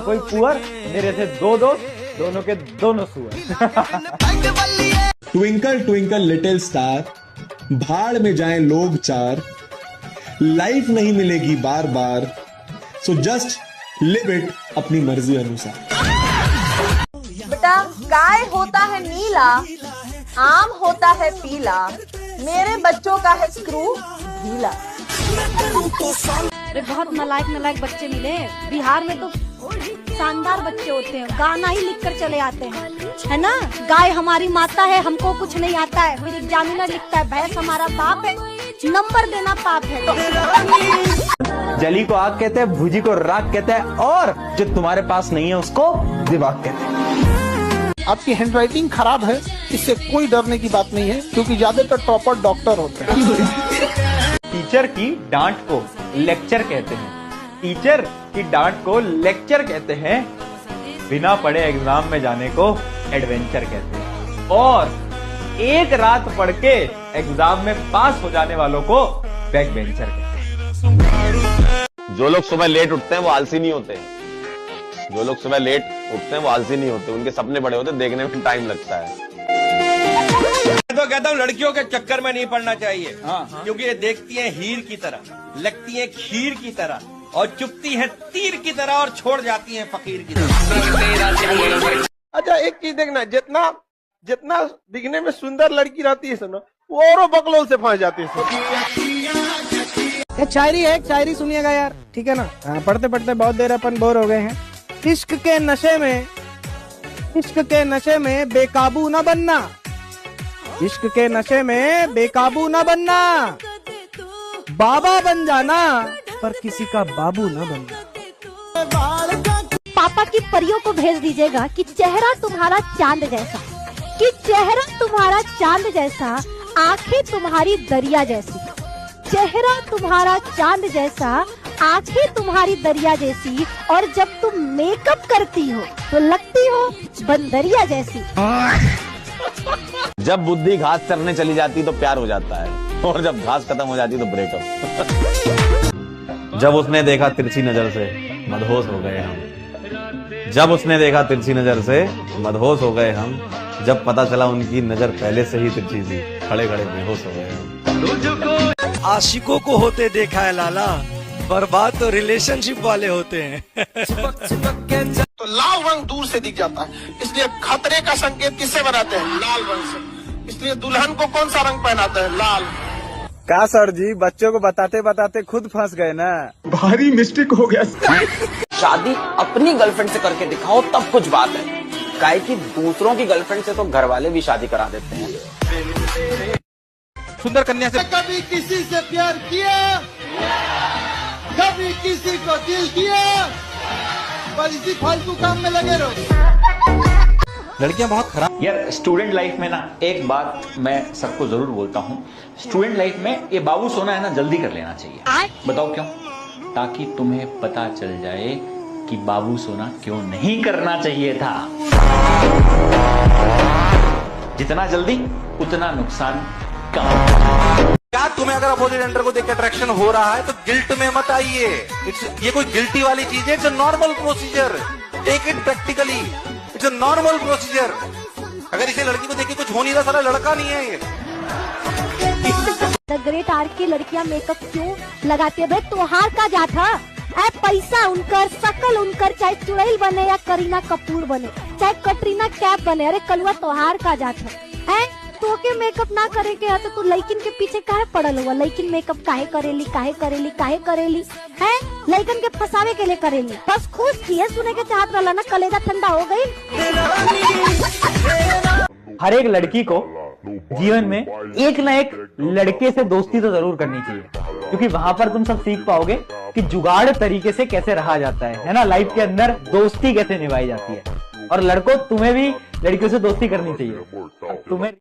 कोई पुअर, मेरे थे 2 दोस्त, दोनों के दोनों सुअर। ट्विंकल ट्विंकल लिटिल स्टार, भाड़ में जाएं लोग चार, लाइफ नहीं मिलेगी बार बार, सो जस्ट लिव इट अपनी मर्जी अनुसार। बेटा, गाय होता है नीला, आम होता है पीला, मेरे बच्चों का है स्क्रू ढीला। बहुत नालायक बच्चे मिले बिहार में, तो शानदार बच्चे होते हैं, गाना ही लिखकर चले आते हैं, है ना। गाय हमारी माता है, हमको कुछ नहीं आता है, फिर एग्जामिनर लिखता है भैंस हमारा बाप है, नंबर देना पाप है। जली को आग कहते हैं, भुजी को राग कहते हैं, और जो तुम्हारे पास नहीं है उसको दिमाग कहते हैं। आपकी हैंडराइटिंग खराब है, इससे कोई डरने की बात नहीं है, क्योंकि ज्यादातर टॉपर डॉक्टर होते हैं। टीचर की डांट को लेक्चर कहते हैं, टीचर की डांट को लेक्चर कहते हैं, बिना पढ़े एग्जाम में जाने को एडवेंचर कहते हैं, और एक रात पढ़ के एग्जाम में पास हो जाने वालों को बैक बेंचर कहते हैं। जो लोग सुबह लेट उठते हैं वो आलसी नहीं होते, जो लोग सुबह लेट उठते हैं वो आलसी नहीं होते, उनके सपने बड़े होते, देखने में टाइम लगता है। तो कहता हूँ लड़कियों के चक्कर में नहीं पड़ना चाहिए, क्योंकि ये देखती हैं हीर की तरह, लगती हैं खीर की तरह, और चुपती हैं तीर की तरह, और छोड़ जाती हैं फकीर की तरह। अच्छा, एक चीज देखना, जितना जितना दिखने में सुंदर लड़की रहती है सुनो, वो औरों बकलोल से फंस जाती है। एक शायरी है, एक शायरी सुनिएगा यार, ठीक है ना। पढ़ते पढ़ते बहुत देर अपन बोर हो गए हैं। इश्क के नशे में बेकाबू न बनना, इश्क के नशे में बेकाबू न बनना, बाबा बन जाना पर किसी का बाबू न बनना। पापा की परियों को भेज दीजिएगा कि चेहरा तुम्हारा चांद जैसा, कि चेहरा तुम्हारा चांद जैसा, आंखें तुम्हारी दरिया जैसी, चेहरा तुम्हारा चांद जैसा, आंखें तुम्हारी दरिया जैसी, और जब तुम मेकअप करती हो तो लगती हो बंदरिया जैसी। जब बुद्धि घास चरने चली जाती तो प्यार हो जाता है, और जब घास खत्म हो जाती तो ब्रेकअप। जब उसने देखा तिरछी नजर से मदहोश हो गए हम, जब उसने देखा तिरछी नजर से मदहोश हो गए हम, जब पता चला उनकी नजर पहले से ही तिरछी थी, खड़े खड़े बेहोश हो गए हम। आशिकों को होते देखा है लाला, बर्बाद तो रिलेशनशिप वाले होते हैं। तो लाल रंग दूर से दिख जाता है, इसलिए खतरे का संकेत किससे बनाते हैं? लाल रंग से। इसलिए दुल्हन को कौन सा रंग पहनाते हैं? लाल। क्या सर जी, बच्चों को बताते बताते खुद फंस गए ना। भारी मिस्टेक हो गया। शादी अपनी गर्लफ्रेंड से करके दिखाओ तब कुछ बात है, काहे कि दूसरों की गर्लफ्रेंड से तो घर वाले भी शादी करा देते हैं। सुंदर कन्या से कभी किसी से प्यार किया, कभी किसी को दिल दिया, पर इसी फालतू काम में लगे रहो। लड़कियां बहुत खराब। यार स्टूडेंट लाइफ में ना एक बात मैं सबको जरूर बोलता हूँ, स्टूडेंट लाइफ में ये बाबू सोना है ना जल्दी कर लेना चाहिए। बताओ क्यों? ताकि तुम्हें पता चल जाए कि बाबू सोना क्यों नहीं करना चाहिए था। जितना जल्दी उतना नुकसान कम। क्या तुम्हें अगर अपोजिट जेंडर को देख के अट्रैक्शन हो रहा है तो गिल्ट में मत आइए, ये कोई गिल्टी वाली चीज है, it's a normal procedure, take it practically, it's a normal procedure. अगर इसे लड़की को देख के कुछ हो नहीं रहा, सारा लड़का नहीं है ये। द ग्रेट आर्ट की लड़कियां मेकअप क्यों लगाती है? भाई त्योहार का जा था, पैसा उनकर, शकल उनकर, चाहे चुड़ैल बने या करीना कपूर बने, चाहे कटरीना कैफ बने, अरे कलुआ त्योहार का जा था है। तो के मेकअप ना करे के तो तू लड़किन के पीछे काहे पड़ल हुआ? लड़किन मेकअप काहे करेली, काहे करेली, काहे करेली है? लड़कन के फसावे के लिए करेली, बस खुश थी है, सुने के चाहत वाला ना, कलेजा ठंडा हो गई। हर एक लड़की को जीवन में एक ना एक लड़के से दोस्ती तो जरूर करनी चाहिए, क्योंकि वहां पर तुम सब सीख पाओगे कि जुगाड़ तरीके से कैसे रहा जाता है ना, लाइफ के अंदर दोस्ती कैसे निभाई जाती है। और लड़कों, तुम्हें भी लड़कियों से दोस्ती करनी चाहिए। तुम्हें